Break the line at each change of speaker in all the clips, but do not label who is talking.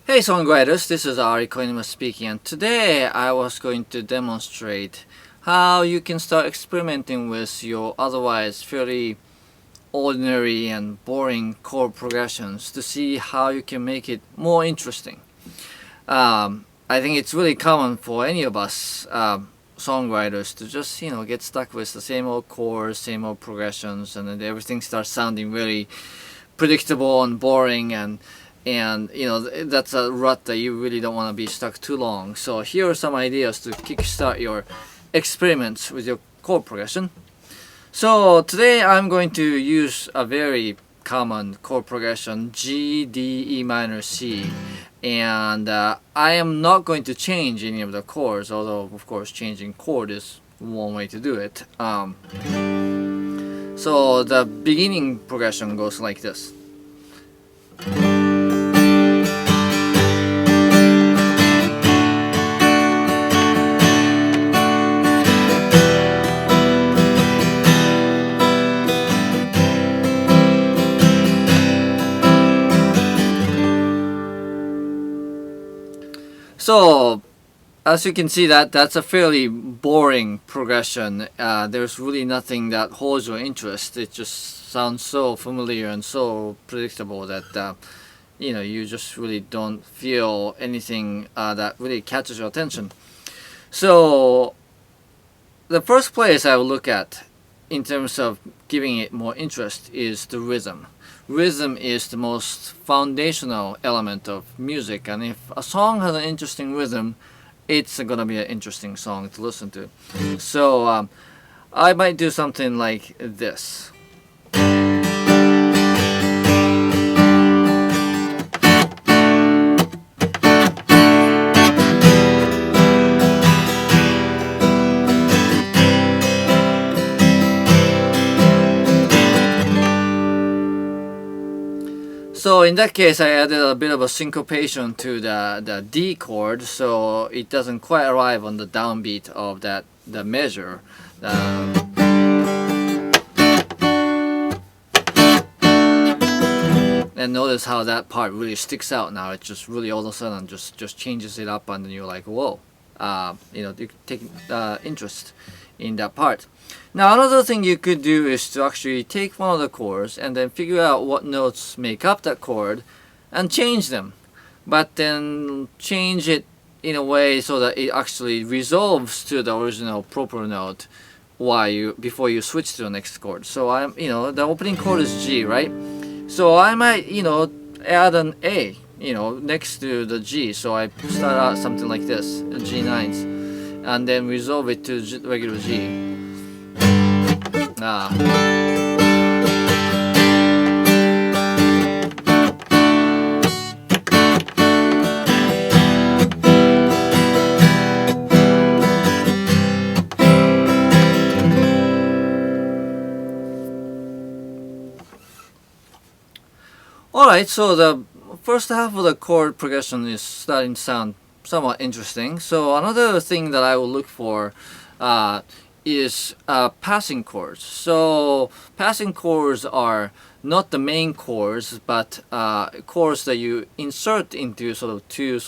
Hey songwriters, this is Ari Koinuma speaking, and today I was going to demonstrate how you can start experimenting with your otherwise fairly ordinary and boring chord progressions to see how you can make it more interesting. I think it's really common for any of us songwriters to just get stuck with the same old chords, same old progressions, and then everything starts sounding really predictable and boring, and that's a rut that you really don't want to be stuck too long. So here are some ideas to kickstart your experiments with your chord progression. So today I'm going to use a very common chord progression, G, D, E minor, C, and I am not going to change any of the chords, although of course changing chord is one way to do it. So the beginning progression goes like this. So, as you can see, that's a fairly boring progression. There's really nothing that holds your interest. It just sounds so familiar and so predictable that you just really don't feel anything that really catches your attention. So, the first place I will look at in terms of giving it more interest is the rhythm. Rhythm is the most foundational element of music, and if a song has an interesting rhythm, it's gonna be an interesting song to listen to. So I might do something like this. So in that case, I added a bit of a syncopation to the D chord, so it doesn't quite arrive on the downbeat of the measure. And notice how that part really sticks out now. It just really all of a sudden just changes it up, and then you're like, whoa, you take interest in that part. Now another thing you could do is to actually take one of the chords and then figure out what notes make up that chord and change them, but then change it in a way so that it actually resolves to the original proper note before you switch to the next chord. So the opening chord is G, right? So I might add an A next to the G, so I start out something like this, G9s, and then resolve it to regular G. Alright, so the first half of the chord progression is starting to sound somewhat interesting. So another thing that I will look for is passing chords. So passing chords are not the main chords, but chords that you insert into two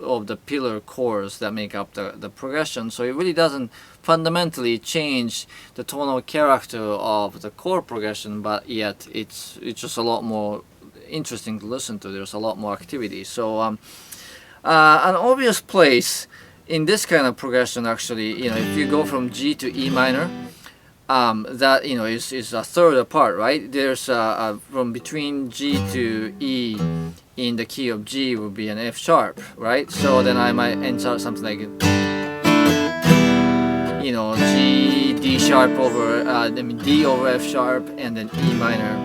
of the pillar chords that make up the progression. So it really doesn't fundamentally change the tonal character of the chord progression, but yet it's just a lot more interesting to listen to. There's a lot more activity. So an obvious place in this kind of progression, actually, if you go from G to E minor, that is a third apart, right? There's from between G to E in the key of G would be an F sharp, right? So then I might insert something like G, D sharp over D over F sharp, and then E minor.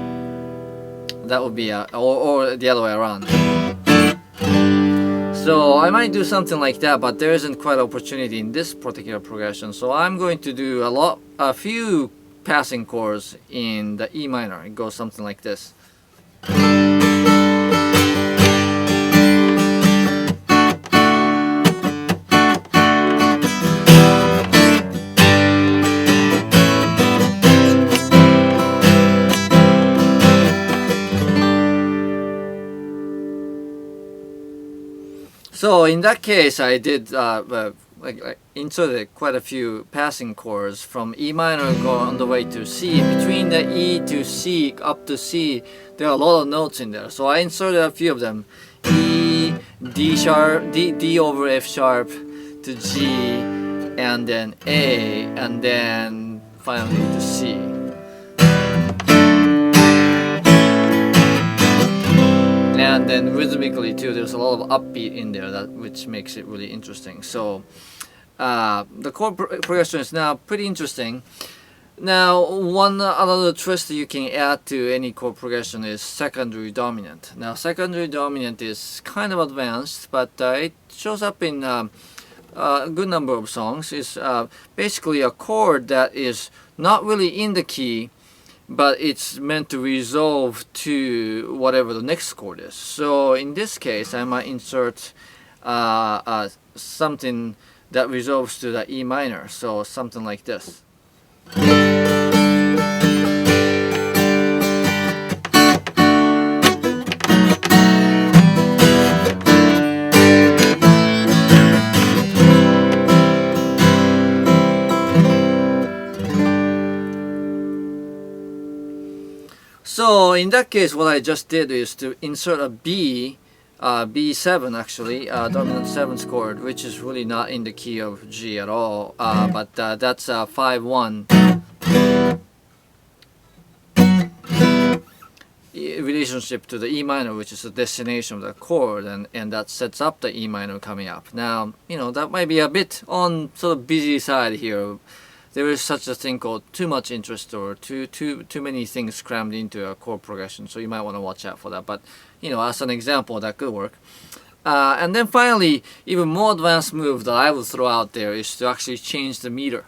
That would be or the other way around. So I might do something like that, but there isn't quite opportunity in this particular progression. So I'm going to do a few passing chords in the E minor. It goes something like this. So in that case, I did like inserted quite a few passing chords from E minor going on the way to C. Between the E to C up to C, there are a lot of notes in there. So I inserted a few of them: E, D sharp, D over F sharp to G, and then A, and then finally to C. And then rhythmically too, there's a lot of upbeat in there, which makes it really interesting. So the chord progression is now pretty interesting. Now, one another twist that you can add to any chord progression is secondary dominant. Now, secondary dominant is kind of advanced, but it shows up in a good number of songs. It's basically a chord that is not really in the key, but it's meant to resolve to whatever the next chord is. So in this case, I might insert something that resolves to the E minor, so something like this. So in that case, what I just did is to insert a B, B7 actually, dominant 7th chord, which is really not in the key of G at all, but that's 5-1 relationship to the E minor, which is the destination of the chord, and that sets up the E minor coming up. Now, that might be a bit on sort of busy side here. There is such a thing called too much interest or too many things crammed into a chord progression, so you might want to watch out for that. But as an example, that could work. And then finally, even more advanced move that I would throw out there is to actually change the meter.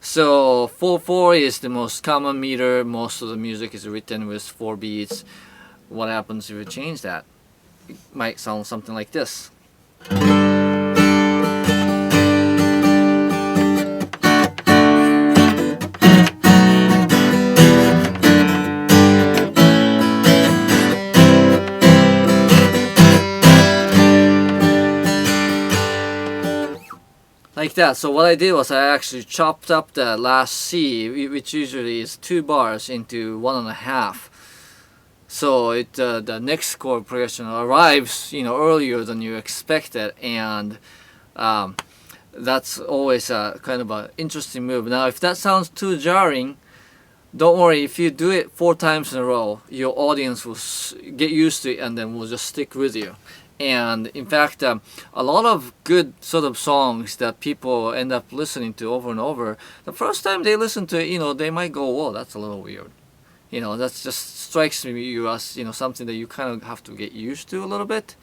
So 4/4 is the most common meter. Most of the music is written with 4 beats. What happens if you change that? It might sound something like this. Like that. So what I did was I actually chopped up the last C, which usually is 2 bars, into 1.5. So the next chord progression arrives earlier than you expected, and that's always a kind of an interesting move. Now, if that sounds too jarring, don't worry. If you do it 4 times in a row, your audience will get used to it and then will just stick with you. And in fact, a lot of good sort of songs that people end up listening to over and over, the first time they listen to it, they might go, whoa, that's a little weird. That just strikes me as, something that you kind of have to get used to a little bit.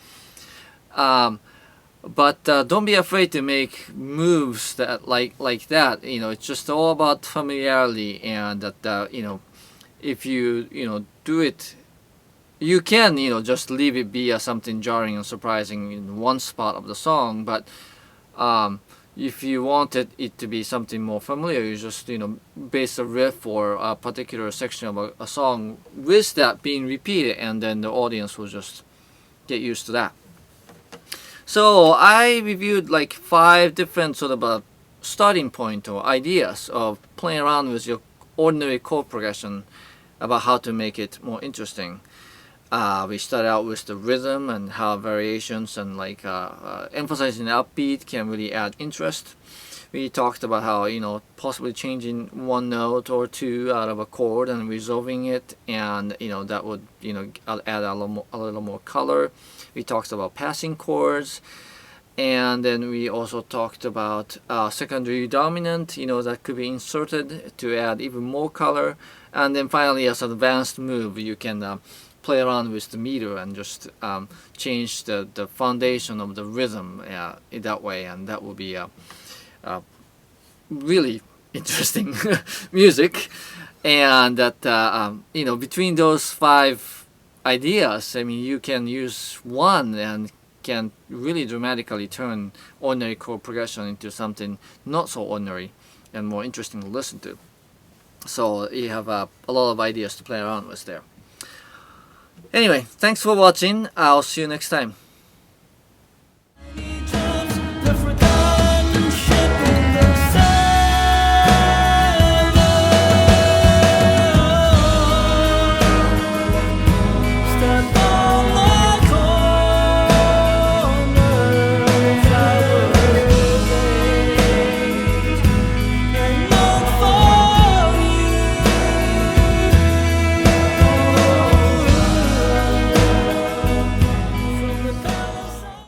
But don't be afraid to make moves that like that. It's just all about familiarity, and that, if you, do it, you can, just leave it be as something jarring and surprising in one spot of the song, but if you wanted it to be something more familiar, you just, base a riff or a particular section of a song with that being repeated, and then the audience will just get used to that. So I reviewed like 5 different sort of starting point or ideas of playing around with your ordinary chord progression about how to make it more interesting. We started out with the rhythm and how variations and emphasizing the upbeat can really add interest. We talked about how possibly changing 1 note or 2 out of a chord and resolving it, and that would add a little more color. We talked about passing chords, and then we also talked about secondary dominant, that could be inserted to add even more color. And then finally, as an advanced move, you can play around with the meter and just change the foundation of the rhythm in that way, and that will be really interesting music. And that between those 5 ideas, I mean, you can use one and can really dramatically turn ordinary chord progression into something not so ordinary and more interesting to listen to. So you have a lot of ideas to play around with there. Anyway, thanks for watching. I'll see you next time.